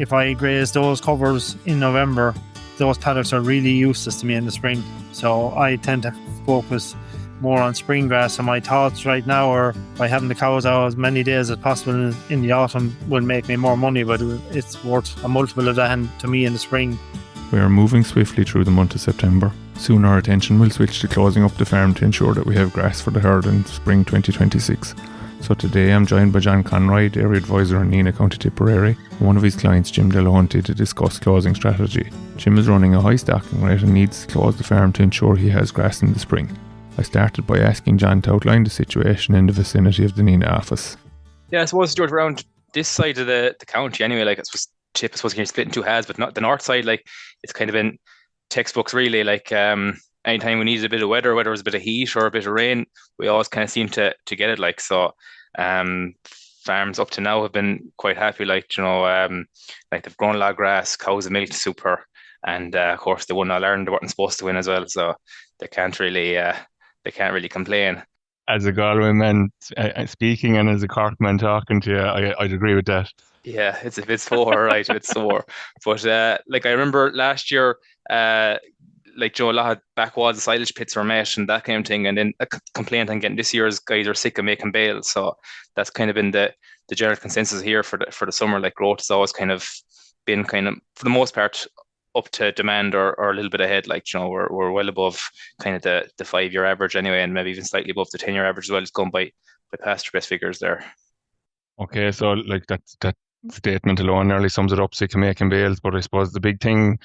if I graze those covers in November, those paddocks are really useless to me in the spring. So I tend to focus more on spring grass, and my thoughts right now are by having the cows out as many days as possible in the autumn will make me more money, but it's worth a multiple of that to me in the spring. We are moving swiftly through the month of September. Soon our attention will switch to closing up the farm to ensure that we have grass for the herd in spring 2026. So today I'm joined by John Conroy, Dairy Advisor in Nenagh, County Tipperary, and one of his clients, Jim Delahunty, to discuss closing strategy. Jim is running a high stocking rate and needs to close the farm to ensure he has grass in the spring. I started by asking John to outline the situation in the vicinity of the Nenagh office. Yeah, I suppose, Stuart, around this side of the county anyway, like it's supposed to get split in two halves, but not the north side, like it's kind of in textbooks really, like anytime we needed a bit of weather, whether it was a bit of heat or a bit of rain, we always kind of seem to get it, like. So farms up to now have been quite happy, like, you know, like they've grown a lot of grass, cows have milked super, and of course they won All Ireland, they weren't supposed to win as well, so they can't really complain. As a Galway man speaking and as a Cork man talking to you, I'd agree with that. Yeah, it's a bit sore, right? A bit sore. But like I remember last year, like Joe, a lot of backwalls, the silage pits were met and that kind of thing. And then a complaint I'm getting this year is guys are sick of making bales. So that's kind of been the general consensus here for the summer. Like growth has always kind of been kind of, for the most part, up to demand or a little bit ahead. Like, you know, we're well above kind of the 5-year average anyway, and maybe even slightly above the 10-year average as well. It's going by pasture best figures there. Okay, so like that statement alone nearly sums it up, sick of making bales. But I suppose the big thing,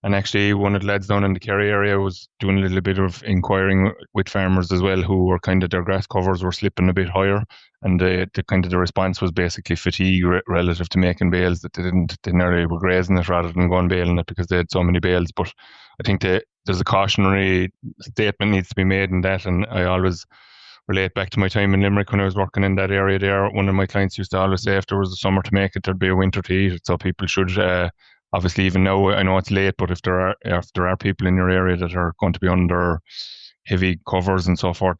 and actually one of the lads down in the Kerry area was doing a little bit of inquiring with farmers as well, who were kind of, their grass covers were slipping a bit higher, and the kind of the response was basically fatigue relative to making bales, that they nearly were grazing it rather than going baling it because they had so many bales. But I think there's a cautionary statement needs to be made in that, and I always relate back to my time in Limerick when I was working in that area there. One of my clients used to always say if there was a summer to make it, there'd be a winter to eat it. So people should obviously, even now, I know it's late, but if there are people in your area that are going to be under heavy covers and so forth,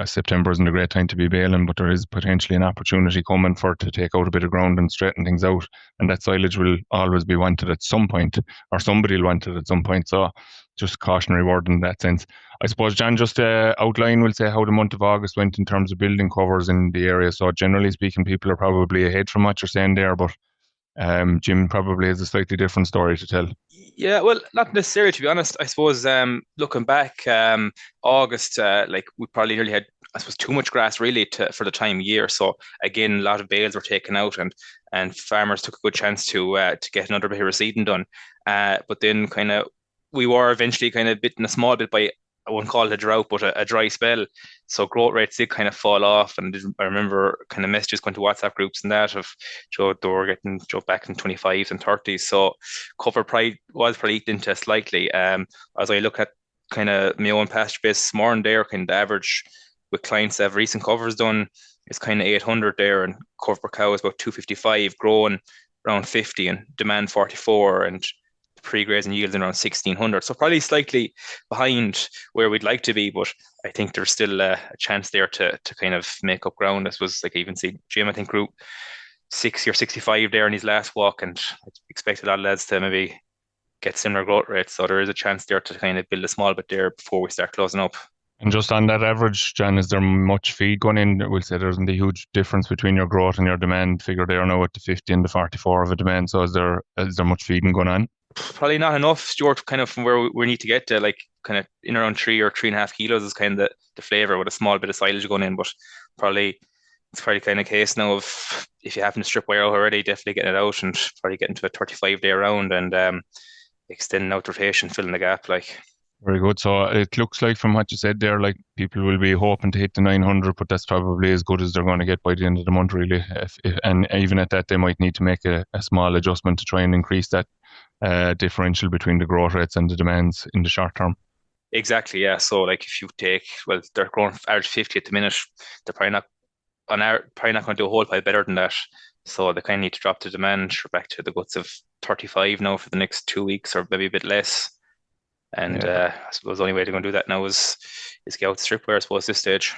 September isn't a great time to be baling, but there is potentially an opportunity coming to take out a bit of ground and straighten things out. And that silage will always be wanted at some point, or somebody will want it at some point. So just a cautionary word in that sense. I suppose, John, just outline, we'll say, how the month of August went in terms of building covers in the area. So generally speaking, people are probably ahead from what you're saying there, but Jim probably has a slightly different story to tell. Yeah, well, not necessarily, to be honest. I suppose looking back, August, like we probably nearly had, I suppose, too much grass really for the time of year. So again, a lot of bales were taken out, and farmers took a good chance to get another bit of reseeding done. But then kind of we were eventually kind of bitten a small bit by, I wouldn't call it a drought, but a dry spell. So growth rates did kind of fall off. And I remember kind of messages going to WhatsApp groups and that of, they were getting back in 25s and 30s. So cover was probably eaten into slightly. As I look at kind of my own pasture base morning there, kind of the average with clients that have recent covers done is kind of 800 there, and cover per cow is about 255, growing around 50 and demand 44, and pre-grazing yields around 1600, so probably slightly behind where we'd like to be, but I think there's still a chance there to kind of make up ground. I suppose, like, I even see Jim, I think, grew 60 or 65 there in his last walk, and I expect a lot of lads to maybe get similar growth rates, so there is a chance there to kind of build a small bit there before we start closing up. And just on that average, John, is there much feed going in? We'll say there isn't a huge difference between your growth and your demand figure there now at the 50 and the 44 of a demand, so is there much feeding going on? Probably not enough, Stuart, kind of from where we need to get to, like kind of in around 3 or 3.5 kilos is kind of the flavour with a small bit of silage going in, but it's probably kind of a case now of, if you happen to strip wire out already, definitely getting it out and probably getting to a 35-day round and extending out rotation, filling the gap, like. Very good. So it looks like, from what you said there, like people will be hoping to hit the 900, but that's probably as good as they're going to get by the end of the month, really. And even at that, they might need to make a small adjustment to try and increase that differential between the growth rates and the demands in the short term. Exactly, yeah. So like if you take, well, they're growing average 50 at the minute, they're probably not going to do a whole pile better than that. So they kind of need to drop the demand back to the guts of 35 now for the next 2 weeks, or maybe a bit less. And I suppose the only way they're going to do that now is get out the strip wire, I suppose, at this stage.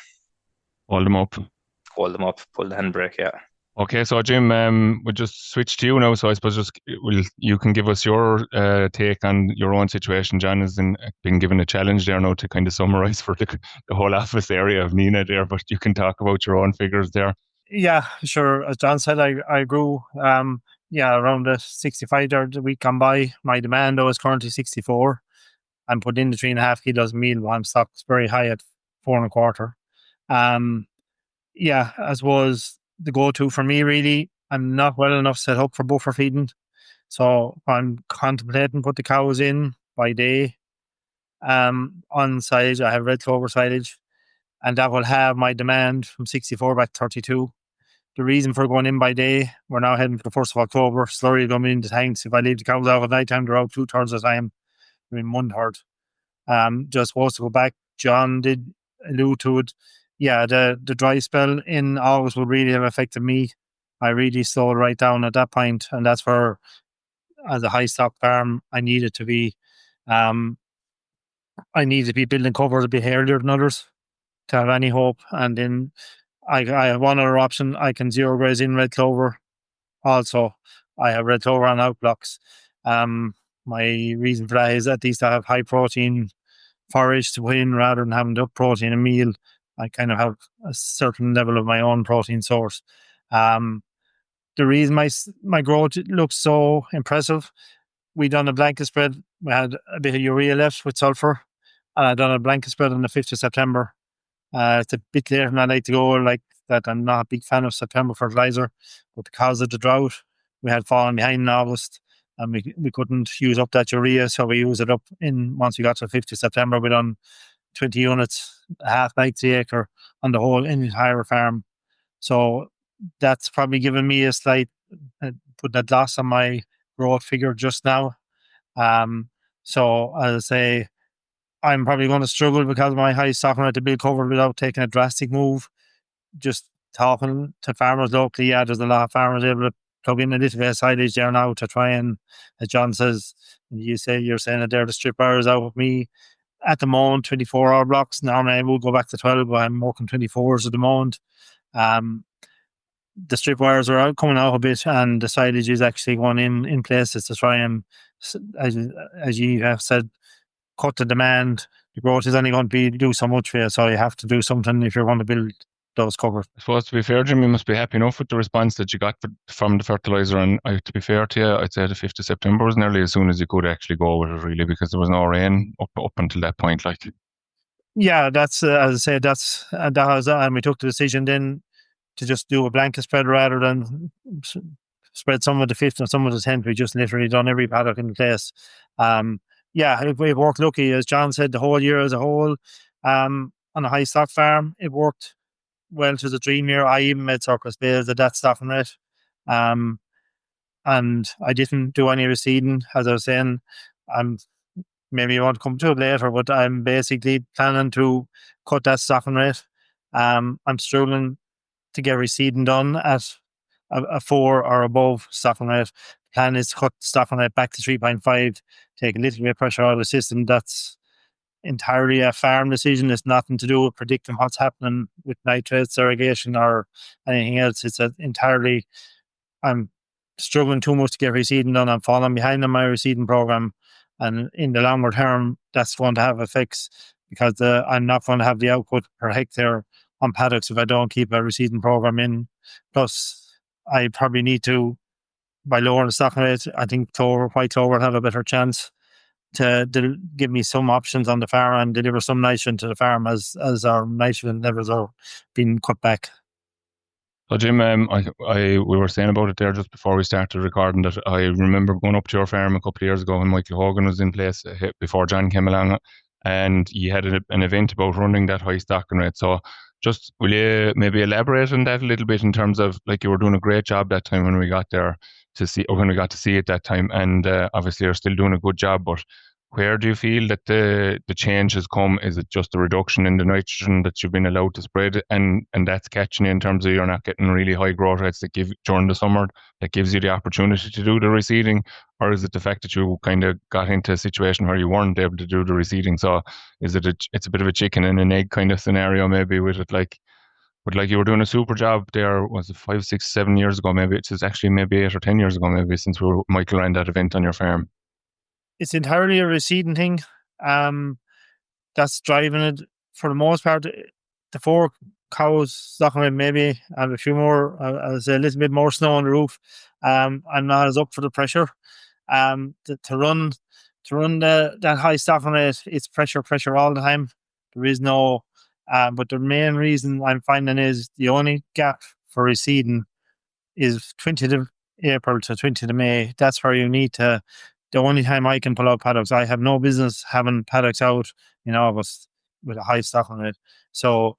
Hold them up. Pull the handbrake, yeah. Okay, so Jim, we'll just switch to you now. So I suppose you can give us your take on your own situation. John has been given a challenge there now to kind of summarise for the whole office area of Nenagh there, but you can talk about your own figures there. Yeah, sure. As John said, I grew around the 65 there the week gone by. My demand though is currently 64. I'm put in the 3.5 kilos meal while I'm stocked very high at 4.25. As was the go-to for me really. I'm not well enough set up for buffer feeding. So I'm contemplating put the cows in by day. On silage, I have red clover silage, and that will have my demand from 64 back to 32. The reason for going in by day, we're now heading for the 1st of October, slowly going into tanks. If I leave the cows out at night time, they're out 2/3 of the time. I mean, 1/3. Just supposed to go back. John did allude to it. Yeah, the dry spell in August would really have affected me. I really slowed right down at that point, and that's where, as a high stock farm, I needed to be. I needed to be building covers a bit earlier than others to have any hope. And then I have one other option. I can zero graze in red clover. Also, I have red clover on outblocks. My reason for that is at least I have high protein forage to put in rather than having to up protein a meal. I kind of have a certain level of my own protein source. The reason my growth looks so impressive, we done a blanket spread. We had a bit of urea left with sulfur, and I done a blanket spread on the 5th of September. It's a bit later than I like to go, like that. I'm not a big fan of September fertilizer, but because of the drought, we had fallen behind in August, and we couldn't use up that urea, so we used it up in once we got to the 5th of September. We done 20 units, a half bag to the acre on the whole entire farm. So that's probably given me a slight put that loss on my growth figure just now. So as I say, I'm probably going to struggle because of my high stocking rate to build cover without taking a drastic move. Just talking to farmers locally, there's a lot of farmers able to plug in a little bit of silage there now to try and, as John says, you're saying that they're the strip hours out with me. At the moment, 24-hour blocks. Normally I will go back to 12, but I'm working 24 hours at the moment. The strip wires are coming out a bit, and the silage is actually going in places to try and, as you have said, cut the demand. The growth is only going to do so much for you, so you have to do something if you're going to build those covers. I suppose, to be fair, Jim, you must be happy enough with the response that you got from the fertilizer. And to be fair to you, I'd say the 5th of September was nearly as soon as you could actually go with it, really, because there was no rain up until that point. Yeah, that's as I said, and we took the decision then to just do a blanket spread rather than spread some of the 5th and some of the 10th. We just literally done every paddock in place. We've worked lucky, as John said, the whole year as a whole. On a high stock farm, it worked well to the dream year. I even made surplus bales at that stocking rate. And I didn't do any reseeding, as I was saying. Maybe you want to come to it later, but I'm basically planning to cut that stocking rate. I'm struggling to get reseeding done at a 4 or above stocking rate. The plan is to cut stocking rate back to 3.5, take a little bit of pressure out of the system. That's entirely a farm decision. It's nothing to do with predicting what's happening with nitrates, irrigation, or anything else. It's entirely, I'm struggling too much to get reseeding done. I'm falling behind on my reseeding program. And in the longer term, that's going to have effects because I'm not going to have the output per hectare on paddocks if I don't keep a reseeding program in. Plus, I probably need to, by lowering the stocking rate, I think white clover will have a better chance to give me some options on the farm and deliver some nitrogen to the farm as our nitrogen levels are being cut back. So Jim, we were saying about it there just before we started recording that I remember going up to your farm a couple of years ago when Michael Hogan was in place before John came along, and he had an event about running that high stocking rate. So just will you maybe elaborate on that a little bit in terms of, like, you were doing a great job that time when we got there to see, or when we got to see it that time, and obviously you're still doing a good job, but where do you feel that the change has come? Is it just a reduction in the nitrogen that you've been allowed to spread, and that's catching you in terms of you're not getting really high growth rates that give during the summer that gives you the opportunity to do the reseeding? Or is it the fact that you kind of got into a situation where you weren't able to do the reseeding? So is it's a bit of a chicken and an egg kind of scenario maybe with it, like? But like you were doing a super job there, was it 5, 6, 7 years ago? Maybe it's actually maybe 8 or 10 years ago, maybe since Michael ran that event on your farm. It's entirely a receding thing. That's driving it for the most part. The 4 cows stocking it maybe, and a few more, as a little bit more snow on the roof. I'm not as up for the pressure. To run that high stocking rate, it's pressure all the time. There is no, but the main reason I'm finding is the only gap for receding is 20th of April to 20th of May. That's where you need to. The only time I can pull out paddocks, I have no business having paddocks out in August with a high stock on it. So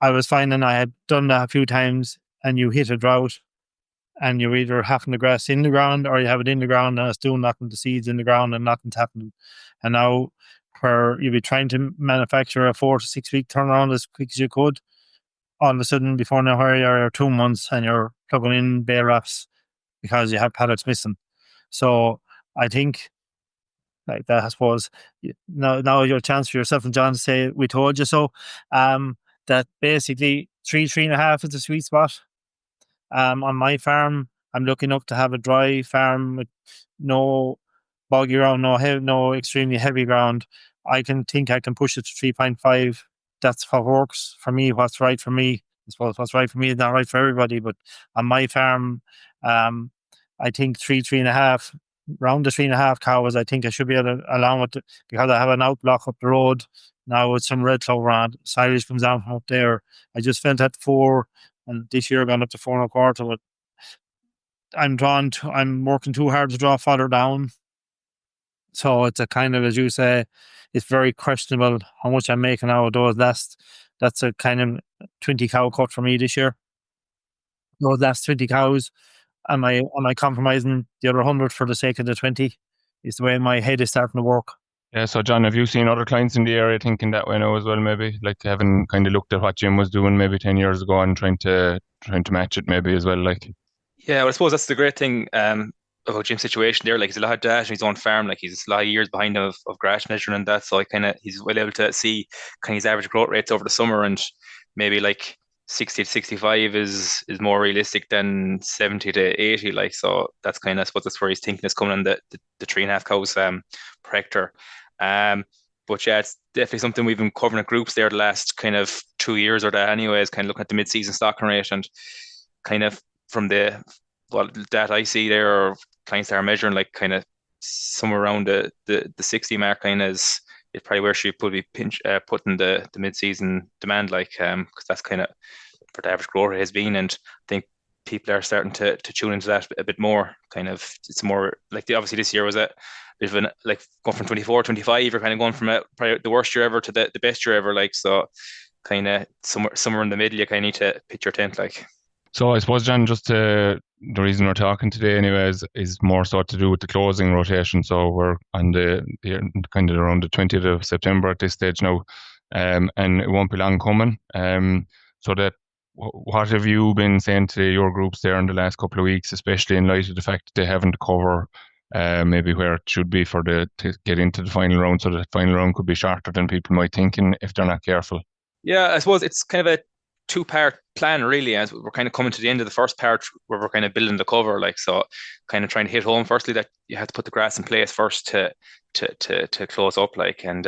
I was finding I had done that a few times, and you hit a drought, and you're either having the grass in the ground or you have it in the ground and it's doing nothing, the seeds in the ground and nothing's happening. And now, where you'd be trying to manufacture a 4 to 6 week turnaround as quick as you could, all of a sudden, before now, here you are 2 months and you're plugging in bale wraps because you have paddocks missing. So I think, like that, I suppose, now your chance for yourself and John to say we told you so. That basically 3.5 is the sweet spot. On my farm, I'm looking up to have a dry farm with no boggy ground, no extremely heavy ground. I can push it to 3.5. That's what works for me. What's right for me. I suppose what's right for me is not right for everybody. But on my farm, I think 3.5, round the 3.5 cows. I think I should be able to, along with because I have an outblock up the road now with some red clover on. Silage comes down from up there. I just felt at 4, and this year I've gone up to 4.25. But I'm working too hard to draw fodder down. So it's a kind of, as you say, it's very questionable how much I'm making out of those last. That's a kind of 20 cow cut for me this year. Those last 20 cows, am I compromising the other 100 for the sake of the 20? Is the way my head is starting to work. Yeah, so John, have you seen other clients in the area thinking that way now as well, maybe? Like having kind of looked at what Jim was doing maybe 10 years ago and trying to match it maybe as well, like. Yeah, well, I suppose that's the great thing about Jim's situation there. Like, he's a lot of data on his own farm. Like, he's a lot of years behind of grass measuring and that. So he's well able to see kind of his average growth rates over the summer, and maybe like 60 to 65 is more realistic than 70 to 80. Like, so that's kind of, I suppose that's where he's thinking is coming on the 3.5 cows per hectare. But yeah, it's definitely something we've been covering at groups there the last kind of 2 years or that anyways, kind of looking at the mid-season stocking rate, and kind of from the that I see there, or clients that are measuring like kind of somewhere around the 60 mark, kind of is probably where she would be putting the mid-season demand, like because that's kind of for the average grower has been, and I think people are starting to tune into that a bit more. Kind of, it's more like obviously this year was a bit of like going from 24, 25, you're kind of going from probably the worst year ever to the best year ever, like, so kind of somewhere in the middle you kind of need to pitch your tent, like. So I suppose, John, just the reason we're talking today anyways is more so to do with the closing rotation. So we're on the kind of around the 20th of September at this stage now, and it won't be long coming. So that what have you been saying to your groups there in the last couple of weeks, especially in light of the fact that they haven't cover maybe where it should be to get into the final round, so that final round could be shorter than people might think if they're not careful? Yeah, I suppose it's kind of a two-part plan really, as we're kind of coming to the end of the first part where we're kind of building the cover, like, so kind of trying to hit home firstly that you have to put the grass in place first to close up, like, and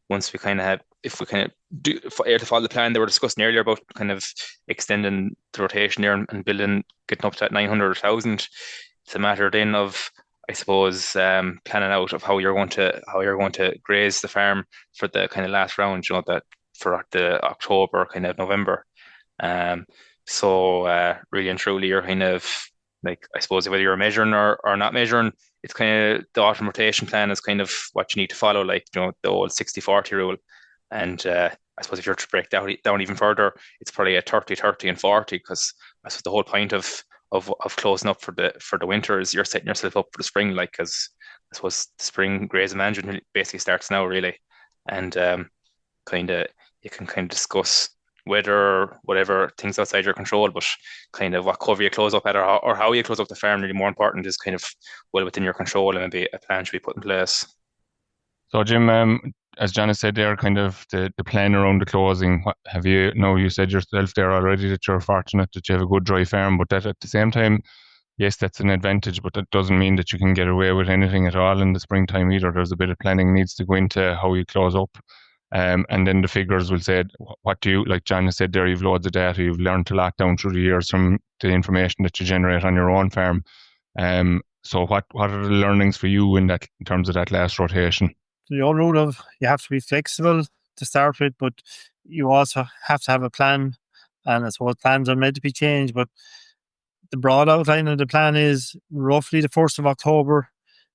once we kind of have, if we kind of do to follow the plan that we were discussing earlier about kind of extending the rotation there and building, getting up to that 900 or 1,000, it's a matter then of, I suppose, planning out of how you're going to graze the farm for the kind of last round, that for the October, kind of November. So really and truly, you're kind of like, I suppose, whether you're measuring or not measuring, it's kind of the autumn rotation plan is kind of what you need to follow, like, the old 60-40 rule. And I suppose if you're to break down even further, it's probably a 30-30 and 40, because I suppose the whole point of closing up for the winter is you're setting yourself up for the spring, like, because I suppose the spring grazing management basically starts now, really. And kind of you can kind of discuss weather, whatever things outside your control, but kind of what cover you close up at, or how you close up the farm, really more important, is kind of well within your control, and maybe a plan should be put in place. So Jim, as Janice said there, kind of the plan around the closing. What have you? No, you said yourself there already that you're fortunate that you have a good dry farm, but that at the same time, yes, that's an advantage, but that doesn't mean that you can get away with anything at all in the springtime either. There's a bit of planning needs to go into how you close up. And then the figures will say, what do you, like Janice said there, you've loads of data, you've learned to lock down through the years from the information that you generate on your own farm. So what are the learnings for you in terms of that last rotation? The old rule of you have to be flexible to start with, but you also have to have a plan. And I suppose plans are meant to be changed, but the broad outline of the plan is roughly the 1st of October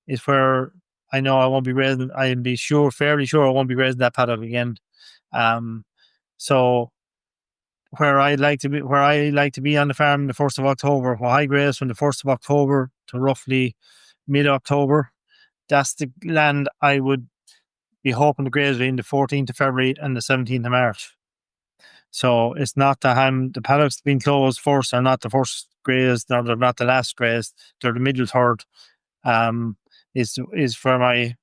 is where I know I won't be grazing. I'll be fairly sure I won't be grazing that paddock again. So where I like to be on the farm the 1st of October, where I graze from the 1st of October to roughly mid-October, that's the land I would be hoping to graze between the 14th of February and the 17th of March. So it's not the paddocks being closed first are not the first grazed, or they're not the last grazed, they're the middle third. Is where my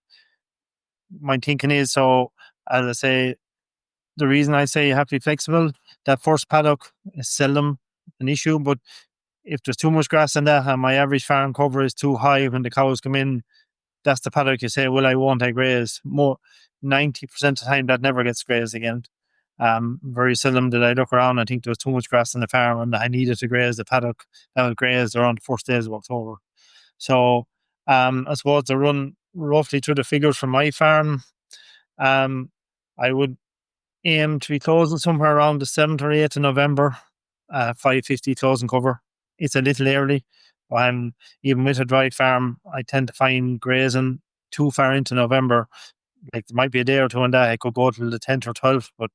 thinking is. So as I say, the reason I say you have to be flexible, that first paddock is seldom an issue, but if there's too much grass in that and my average farm cover is too high when the cows come in, that's the paddock you say, well, I won't graze. More 90% of the time that never gets grazed again. Very seldom did I look around and think there was too much grass in the farm and I needed to graze the paddock that was grazed around the first days of October. So I suppose to run roughly through the figures from my farm, I would aim to be closing somewhere around the 7th or 8th of November, 550 closing cover. It's a little early. Even with a dry farm, I tend to find grazing too far into November. Like there might be a day or two on that, I could go till the 10th or 12th, but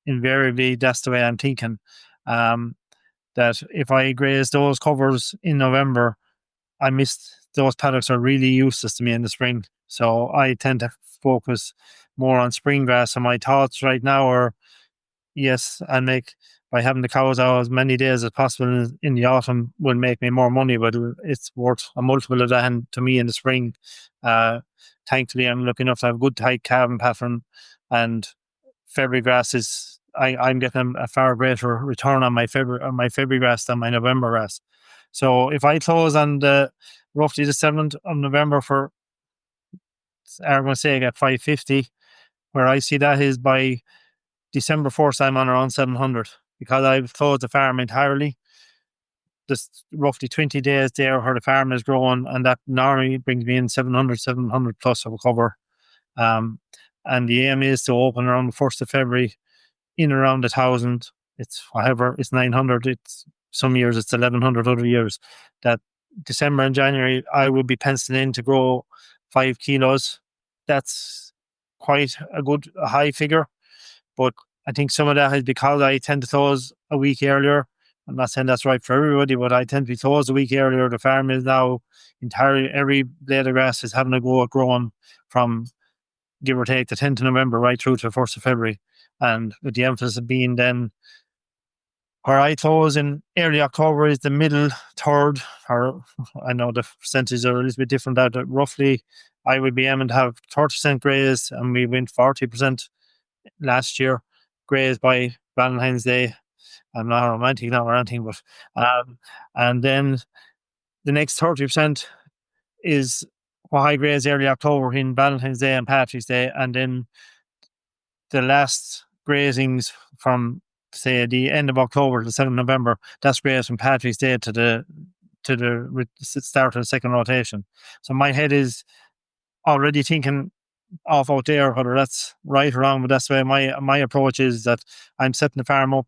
invariably that's the way I'm thinking. That if I graze those covers in November, those paddocks are really useless to me in the spring. So I tend to focus more on spring grass. And my thoughts right now are, yes, by having the cows out as many days as possible in the autumn will make me more money, but it's worth a multiple of that to me in the spring. Thankfully, I'm lucky enough to have a good tight calving pattern, and February grass I'm getting a far greater return on my February grass than my November grass. So if I close on roughly the 7th of November for, I'm going to say, I get 550, where I see that is by December 1st, I'm on around 700 because I've closed the farm entirely. There's roughly 20 days there where the farm is growing, and that normally brings me in 700 plus of a cover. And the aim is to open around the 1st of February in around 1,000. It's 900. It's some years it's 1,100 other years. That December and January I will be penciling in to grow 5 kilos. That's quite a high figure, but I think some of that is because I tend to close a week earlier. I'm not saying that's right for everybody, but I tend to be closed a week earlier. The farm is now entirely, every blade of grass is having a go at growing from, give or take, the 10th of November right through to the 1st of February. And with the emphasis being then, where I close in early October is the middle third, or I know the percentages are a little bit different. That roughly I would be aiming to have 30% grazed, and we went 40% last year grazed by Valentine's Day. I'm not romantic now or anything, but and then the next 30% is what I graze early October in Valentine's Day and Patrick's Day, and then the last grazings from, say, the end of October to the 7th of November, that's grazed from Patrick's Day to the start of the second rotation. So my head is already thinking off out there, whether that's right or wrong, but that's the way my approach is, that I'm setting the farm up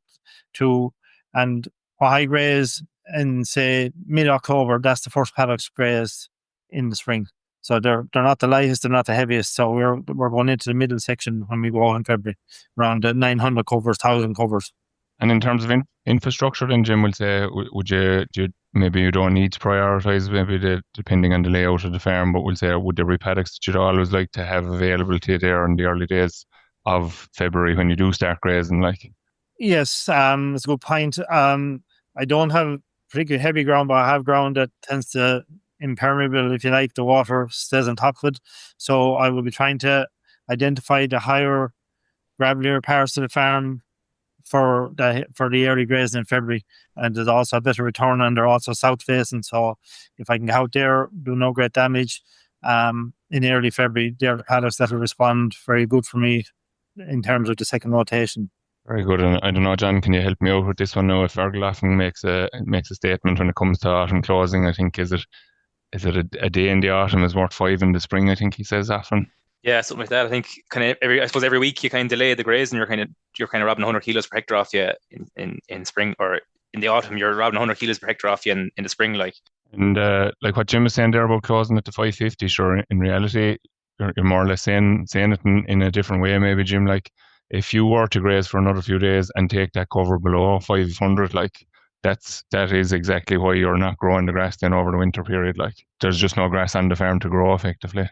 to, and what I graze in, say, mid-October, that's the first paddocks grazed in the spring. So they're not the lightest, they're not the heaviest. So we're going into the middle section when we go in February, around 900 covers, 1,000 covers. And in terms of infrastructure, then Jim will say, maybe you don't need to prioritise, maybe depending on the layout of the farm, but we'll say, would there be paddocks that you'd always like to have available to you there in the early days of February when you do start grazing, like? Yes, it's a good point. I don't have particularly heavy ground, but I have ground that tends to impermeable, if you like, the water stays on top of it. So I will be trying to identify the higher gravelier parts of the farm for the early grazing in February, and there's also a better return, and they're also south facing. So if I can get out there, do no great damage in early February, they're the paddocks that will respond very good for me in terms of the second rotation. Very good. And I don't know, John, can you help me out with this one now? If Fergal often makes a statement when it comes to autumn closing, I think is it a day in the autumn is worth 5 in the spring? I think he says often. Yeah, something like that. I think I suppose every week you kind of delay the grazing, you're kind of robbing 100 kilos per hectare off you in spring, or in the autumn you're robbing 100 kilos per hectare off you in the spring, like. And like what Jim was saying there about closing at the 550, sure, in reality you're more or less saying it in a different way, maybe, Jim. Like if you were to graze for another few days and take that cover below 500, like that is exactly why you're not growing the grass then over the winter period. Like there's just no grass on the farm to grow effectively.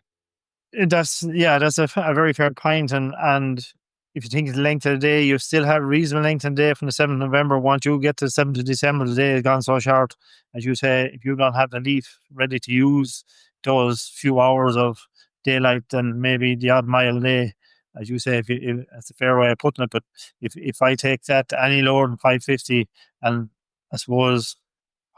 That's a very fair point, and if you think of the length of the day, you still have reasonable length of the day from the 7th of November. Once you get to the 7th of December, the day has gone so short. As you say, if you don't have the leaf ready to use those few hours of daylight, then maybe the odd mile a day, as you say, if that's a fair way of putting it. But if I take that any lower than 550, and I suppose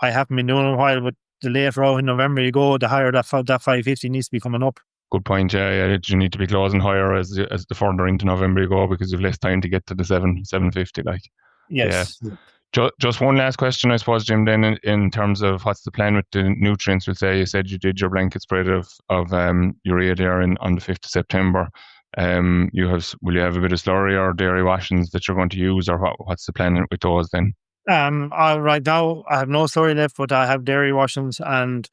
I haven't been doing it in a while, but the later out in November you go, the higher that 550 needs to be coming up. Good point, yeah. You need to be closing higher as the further into November you go, because you've less time to get to the 750. Like, yes. Yeah. Just one last question, I suppose, Jim. Then, in terms of what's the plan with the nutrients? We'll say you said you did your blanket spread of urea there on the 5th of September. Will you have a bit of slurry or dairy washings that you're going to use, or what's the plan with those then? Right now I have no slurry left, but I have dairy washings, and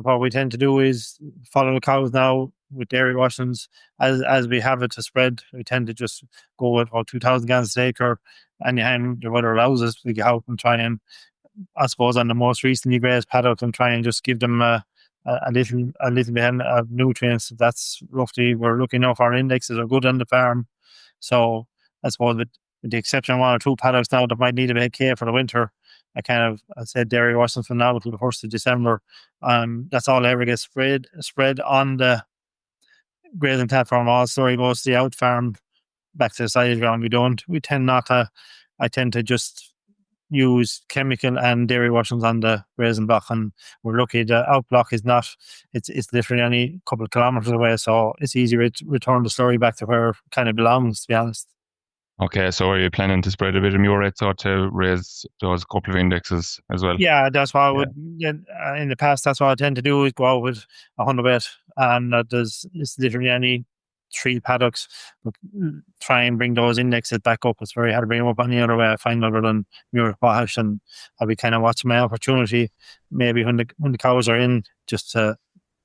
what we tend to do is follow the cows now with dairy washings as we have it to spread. We tend to just go with about 2,000 gallons an acre, and the weather allows us to get out and try and, I suppose, on the most recently grazed paddock, and try and just give them a little bit of nutrients. That's roughly, we're looking enough. Our indexes are good on the farm, so I suppose with the exception of 1 or 2 paddocks now that might need a bit of care for the winter, I said dairy washings from now until the 1st of December. That's all I ever get spread on the grazing platform. All slurry goes to the out farm back to the silage ground. We tend not to. I tend to just use chemical and dairy washings on the grazing block, and we're lucky the out block is not. It's literally only a couple of kilometers away, so it's easy to return the slurry back to where it kind of belongs, to be honest. Okay, so are you planning to spread a bit of murate so to raise those couple of indexes as well? Yeah, that's what I would. In the past, that's what I tend to do, is go out with 100 weight, and it's literally any 3 paddocks. But try and bring those indexes back up. It's very hard to bring them up any other way, I find, other than murate potash, and I'll be kind of watching my opportunity, maybe when the cows are in, just to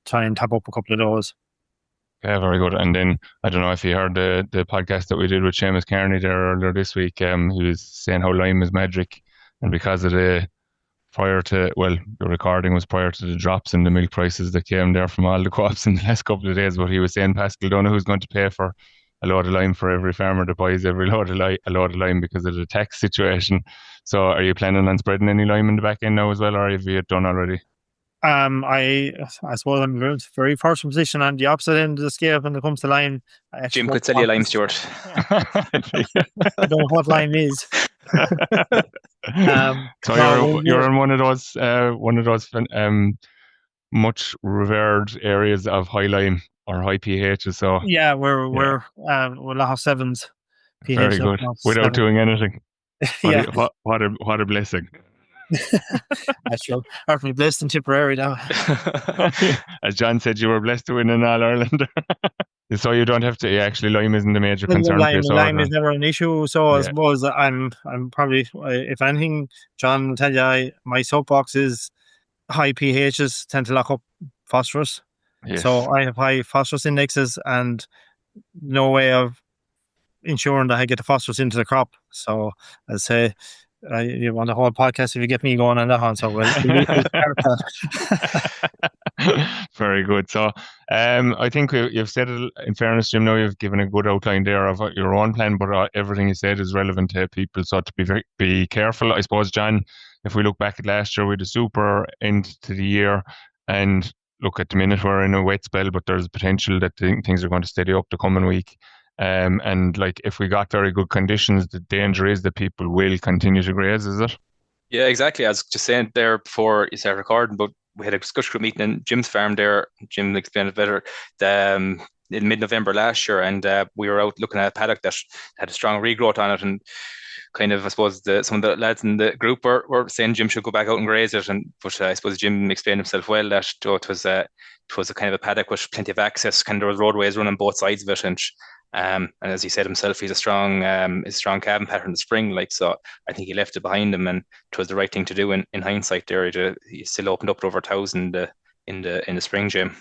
try and tap up a couple of those. Yeah, very good. And then I don't know if you heard the podcast that we did with Seamus Kearney there earlier this week. He was saying how lime is magic, and because of the recording was prior to the drops in the milk prices that came there from all the co-ops in the last couple of days. But he was saying, Pascal, don't know who's going to pay for a load of lime for every farmer that buys every load of lime because of the tax situation. So are you planning on spreading any lime in the back end now as well, or have you done already? I suppose I'm in a very first position on the opposite end of the scale when it comes to lime. Jim could sell you lime, Stuart. I don't know what lime is. So you're in one of those much revered areas of high lime or high pHs. So yeah, we're a lot of 7s. pH. Very good. Without doing anything. What a blessing. That's true. Hopefully blessed in Tipperary now. As John said, you were blessed to win in All Ireland. So you don't have to. Actually, lime isn't a major concern for yourself. Lime is never an issue. So I suppose I'm probably, if anything, John will tell you, my soapbox is high pHs tend to lock up phosphorus. Yes. So I have high phosphorus indexes, and no way of ensuring that I get the phosphorus into the crop. So I'd say, you want the whole podcast if you get me going on that one. So we'll Very good. So I think you've said it, in fairness, Jim, now you've given a good outline there of your own plan, but everything you said is relevant to people. So to be careful, I suppose, John, if we look back at last year, we had a super end to the year, and look, at the minute we're in a wet spell, but there's potential that things are going to steady up the coming week. And like if we got very good conditions, the danger is that people will continue to graze, is it? Yeah, exactly. I was just saying there before you started recording, but we had a discussion group meeting in Jim's farm there. Jim explained it better. In mid-November last year, and we were out looking at a paddock that had a strong regrowth on it, and kind of, I suppose, some of the lads in the group were saying Jim should go back out and graze it, but I suppose Jim explained himself well that it was a kind of a paddock with plenty of access, kind of there was roadways running both sides of it, and as he said himself, he's a strong calving pattern in the spring, like, so I think he left it behind him, and it was the right thing to do in hindsight. There, he still opened up to over 1,000 in the spring, Jim.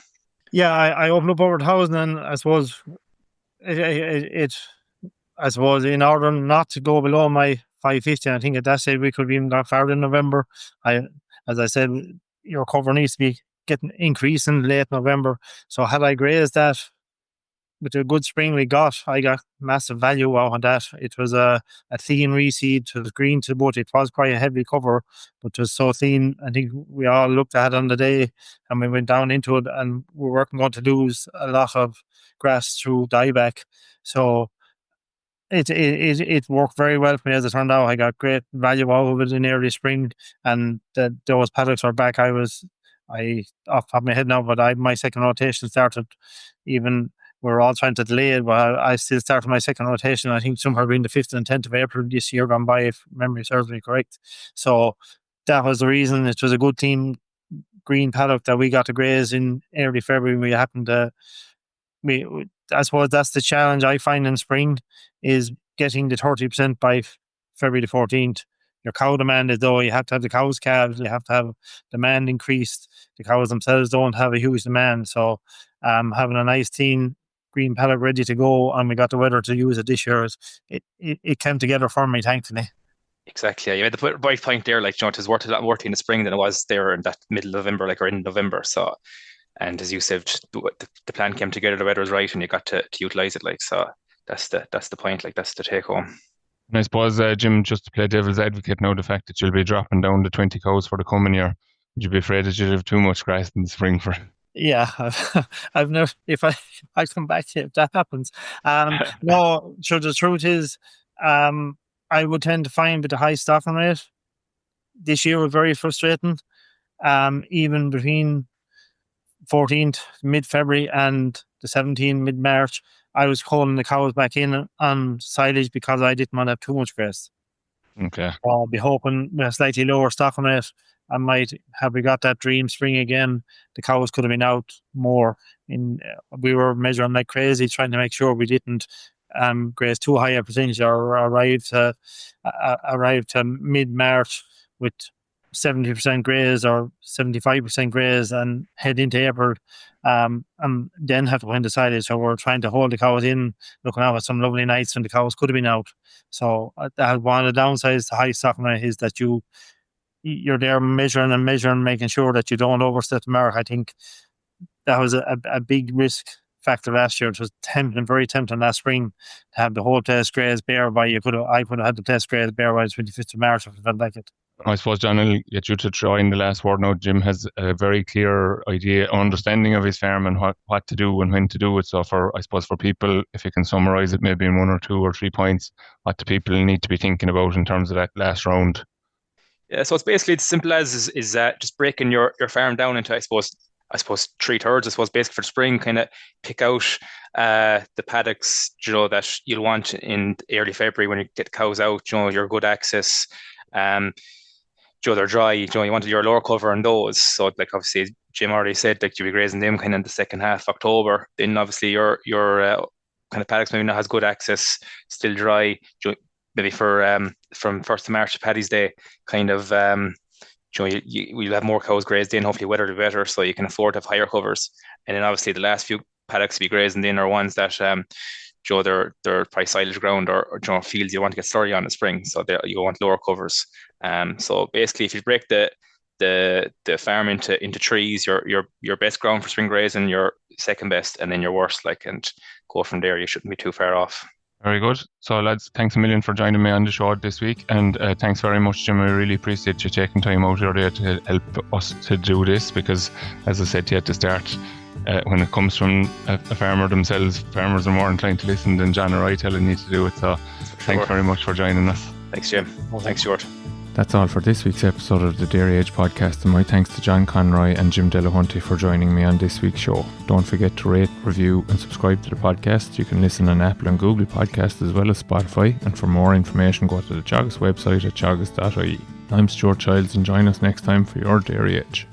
Yeah, I opened up over 1,000, and I suppose I suppose in order not to go below my 550, I think at that stage we could have even gone farther in November. As I said, your cover needs to be getting increased in late November. So had I grazed that with the good spring I got massive value out of that. It was a thin reseed to the green to the boat. It was quite a heavy cover, but it was so thin. I think we all looked at it on the day and we went down into it, and we weren't going to lose a lot of grass through dieback. So it worked very well for me as it turned out. I got great value out of it in early spring, and those paddocks are back. I off the top of my head now, but my second rotation started even. We're all trying to delay it, but I still started my second rotation, I think somewhere between the 5th and 10th of April this year gone by, if memory serves me correct. So that was the reason. It was a good team green paddock that we got to graze in early February. We happened to, I suppose that's the challenge I find in spring, is getting the 30% by February the 14th. Your cow demand is though, you have to have the cows calved, you have to have demand increased. The cows themselves don't have a huge demand. So having a nice team green paddock ready to go, and we got the weather to use it this year, it came together for me, thankfully. Exactly. Yeah, you had the right point there. Like, it was worth a lot more in the spring than it was there in that middle of November, like, or in November. So, and as you said, the plan came together, the weather was right, and you got to utilize it. Like, so that's the point. Like, that's the take home. And I suppose, Jim, just to play devil's advocate now, the fact that you'll be dropping down to 20 cows for the coming year, would you be afraid that you'll have too much grass in the spring for it? Yeah, I've never. If I come back to it, if that happens. No, so the truth is, I would tend to find with the high stocking rate this year was very frustrating. Even between 14th mid-February and the 17th mid-March, I was calling the cows back in on silage because I didn't want to have too much grass. Okay. I'll be hoping with a slightly lower stocking rate, I might have we got that dream spring again. The cows could have been out more. We were measuring like crazy, trying to make sure we didn't graze too high a percentage, or arrive to mid-March with 70% graze or 75% graze and head into April, and then have to win the silage. So we're trying to hold the cows in, looking out at some lovely nights when the cows could have been out. So that one of the downsides to high stocking rate is that you're there measuring, making sure that you don't overstep the mark. I think that was a big risk factor last year. It was very tempting last spring to have the whole place grazed bare by. I could have had the place grazed bare by the 25th of March if I felt like it. I suppose, John, I'll get you to try in the last word now. Jim has a very clear understanding of his farm and what to do and when to do it. So for people, if you can summarise it maybe in 1 or 2 or 3 points, what do people need to be thinking about in terms of that last round? Yeah, so it's basically as simple as is just breaking your farm down into, I suppose 3/3. I suppose basically for spring, kind of pick out the paddocks, that you'll want in early February when you get cows out. Your good access. They're dry. You wanted your lower cover on those. So, like, obviously Jim already said, like, you'll be grazing them kind of in the second half of October. Then obviously your kind of paddocks maybe not has good access, still dry. Maybe from 1st of March to Paddy's Day, kind of, you'll have more cows grazed in, hopefully weather will be better, so you can afford to have higher covers. And then obviously the last few paddocks to be grazing in are ones that, they're probably silage ground or fields you want to get slurry on in the spring, so you want lower covers. So basically, if you break the farm into trees, your best ground for spring grazing, your second best, and then your worst, and go from there, you shouldn't be too far off. Very good. So, lads, thanks a million for joining me on the show this week. And thanks very much, Jim. I really appreciate you taking time out your day to help us to do this because, as I said to you at the start, when it comes from a farmer themselves, farmers are more inclined to listen than John or I telling you to do it. So, thanks very much for joining us. Thanks, Jim. Thanks, Stuart. That's all for this week's episode of the Dairy Age podcast, and my thanks to John Conroy and Jim Delahunty for joining me on this week's show. Don't forget to rate, review and subscribe to the podcast. You can listen on Apple and Google Podcasts as well as Spotify, and for more information go to the Teagasc website at teagasc.ie. I'm Stuart Childs, and join us next time for your Dairy Age.